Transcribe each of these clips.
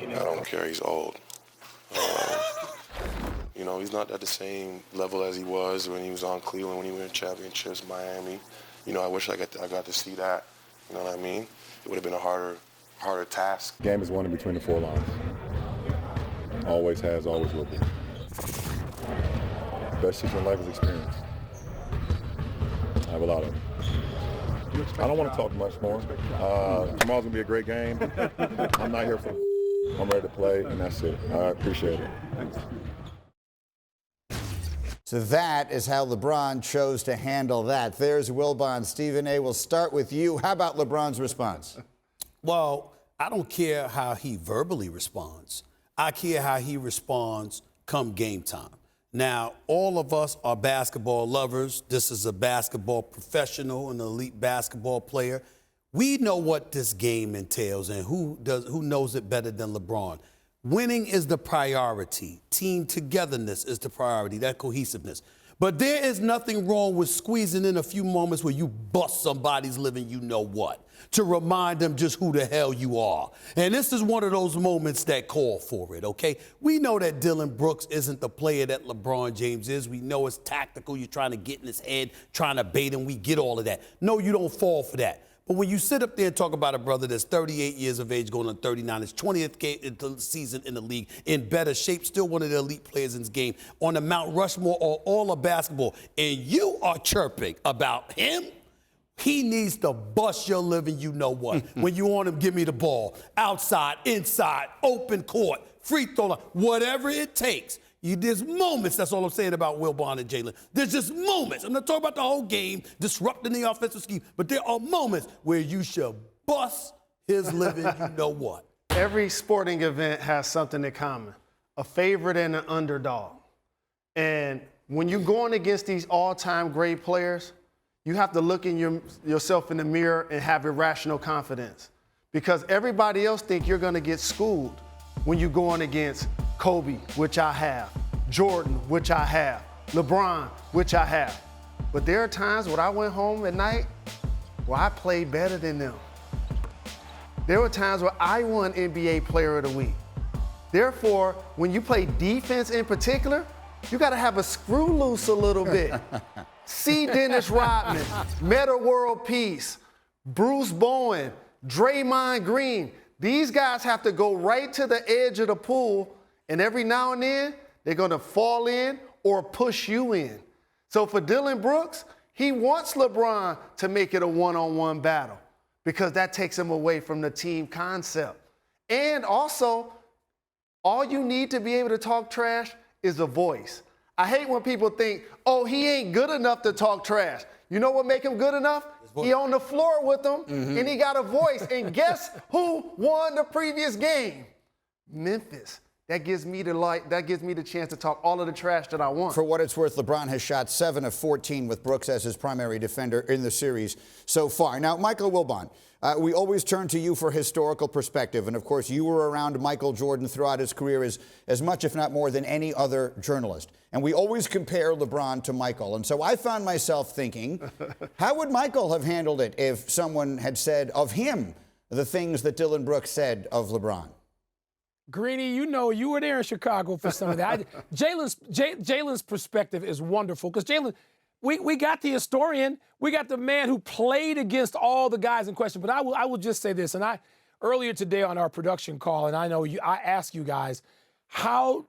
I don't care. He's old. You know, he's not at the same level as he was when he was on Cleveland, when he won championships, Miami. You know, I wish I got to see that. You know what I mean? It would have been a harder task. The game is won in between the four lines. Always has, always will be. Best teacher in life is experience. I have a lot of them. I don't want to talk much more. Tomorrow's going to be a great game. I'm not here for I'm ready to play, and that's it. I appreciate it. So that is how LeBron chose to handle that. There's Wilbon. Stephen A., we'll start with you. How about LeBron's response? Well, I don't care how he verbally responds. I care how he responds come game time. Now, all of us are basketball lovers. This is a basketball professional, an elite basketball player. We know what this game entails, and who knows it better than LeBron. Winning is the priority. Team togetherness is the priority, that cohesiveness. But there is nothing wrong with squeezing in a few moments where you bust somebody's living you-know-what to remind them just who the hell you are. And this is one of those moments that call for it, okay? We know that Dillon Brooks isn't the player that LeBron James is. We know it's tactical. You're trying to get in his head, trying to bait him. We get all of that. No, you don't fall for that. But when you sit up there and talk about a brother that's 38 years of age, going on 39, his 20th season in the league, in better shape, still one of the elite players in his game, on the Mount Rushmore or all of basketball, and you are chirping about him, he needs to bust your living you-know-what. When you want him, give me the ball. Outside, inside, open court, free throw line, whatever it takes. There's moments, that's all I'm saying about Wilbon and Jalen. There's just moments. I'm not talking about the whole game, disrupting the offensive scheme, but there are moments where you should bust his living you-know-what. Every sporting event has something in common, a favorite and an underdog. And when you're going against these all-time great players, you have to look in yourself in the mirror and have irrational confidence, because everybody else think you're going to get schooled when you're going against Kobe, which I have, Jordan, which I have, LeBron, which I have. But there are times when I went home at night where I played better than them. There were times where I won NBA Player of the Week. Therefore, when you play defense in particular, you got to have a screw loose a little bit. See Dennis Rodman, Metta World Peace, Bruce Bowen, Draymond Green. These guys have to go right to the edge of the pool, and every now and then, they're going to fall in or push you in. So for Dillon Brooks, he wants LeBron to make it a one-on-one battle because that takes him away from the team concept. And also, all you need to be able to talk trash is a voice. I hate when people think, oh, he ain't good enough to talk trash. You know what make him good enough? He on the floor with them, and he got a voice. And guess who won the previous game? Memphis. That gives me the chance to talk all of the trash that I want. For what it's worth, LeBron has shot 7 of 14 with Brooks as his primary defender in the series so far. Now, Michael Wilbon, we always turn to you for historical perspective. And, of course, you were around Michael Jordan throughout his career as much, if not more, than any other journalist. And we always compare LeBron to Michael. And so I found myself thinking, how would Michael have handled it if someone had said of him the things that Dillon Brooks said of LeBron? Greeny, you know, you were there in Chicago for some of that. Jalen's perspective is wonderful because Jalen, we got the historian, we got the man who played against all the guys in question. But I will just say this, and earlier today on our production call, and I know I asked you guys, how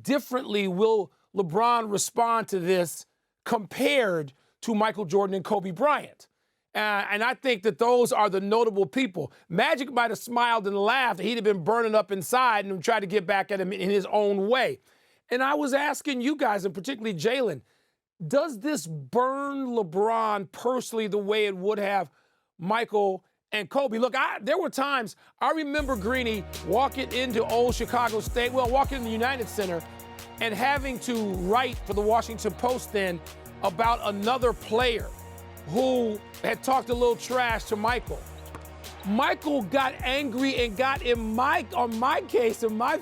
differently will LeBron respond to this compared to Michael Jordan and Kobe Bryant? And I think that those are the notable people. Magic might have smiled and laughed. He'd have been burning up inside and tried to get back at him in his own way. And I was asking you guys, and particularly Jalen, does this burn LeBron personally the way it would have Michael and Kobe? Look, there were times, I remember Greeny walking into old Chicago State, walking in the United Center and having to write for the Washington Post then about another player who had talked a little trash to Michael. Michael got angry and got in my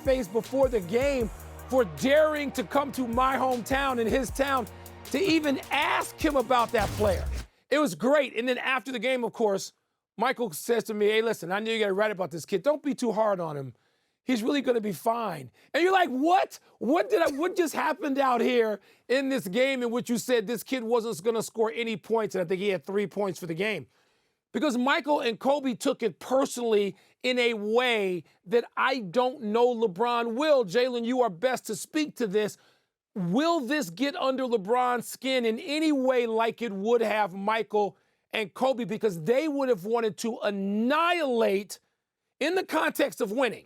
face before the game for daring to come to my hometown and his town to even ask him about that player. It was great. And then after the game, of course, Michael says to me, hey, listen, I knew you got to write about this kid. Don't be too hard on him. He's really going to be fine. And you're like, what? What just happened out here in this game in which you said this kid wasn't going to score any points, and I think he had 3 points for the game? Because Michael and Kobe took it personally in a way that I don't know LeBron will. Jalen, you are best to speak to this. Will this get under LeBron's skin in any way like it would have Michael and Kobe? Because they would have wanted to annihilate, in the context of winning,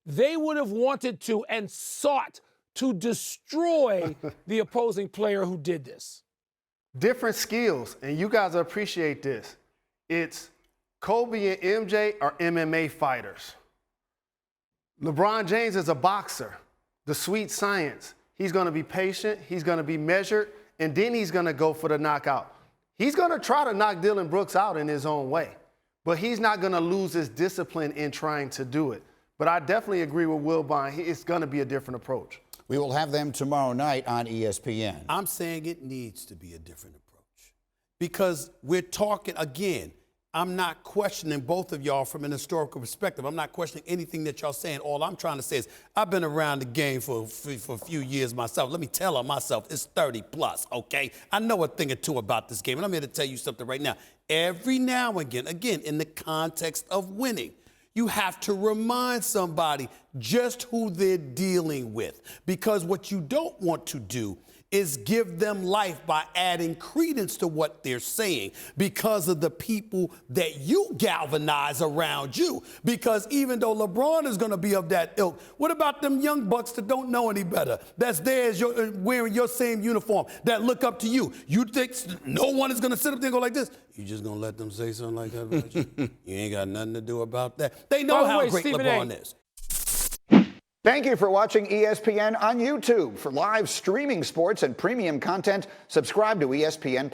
they would have wanted to and sought to destroy the opposing player who did this. Different skills, and you guys appreciate this. It's Kobe and MJ are MMA fighters. LeBron James is a boxer. The sweet science. He's going to be patient, he's going to be measured, and then he's going to go for the knockout. He's going to try to knock Dillon Brooks out in his own way, but he's not going to lose his discipline in trying to do it. But I definitely agree with Wilbon. It's going to be a different approach. We will have them tomorrow night on ESPN. I'm saying it needs to be a different approach because we're talking, again, I'm not questioning both of y'all from an historical perspective. I'm not questioning anything that y'all saying. All I'm trying to say is I've been around the game for a few years myself. Let me tell on myself, it's 30 plus, okay? I know a thing or two about this game, and I'm here to tell you something right now. Every now and again, in the context of winning, you have to remind somebody just who they're dealing with, because what you don't want to do is give them life by adding credence to what they're saying because of the people that you galvanize around you. Because even though LeBron is going to be of that ilk, what about them young bucks that don't know any better, that's there as you're wearing your same uniform, that look up to you? You think no one is going to sit up there and go like this? You just going to let them say something like that about you? You ain't got nothing to do about that. They know how great LeBron is. Thank you for watching ESPN on YouTube. For live streaming sports and premium content, subscribe to ESPN+.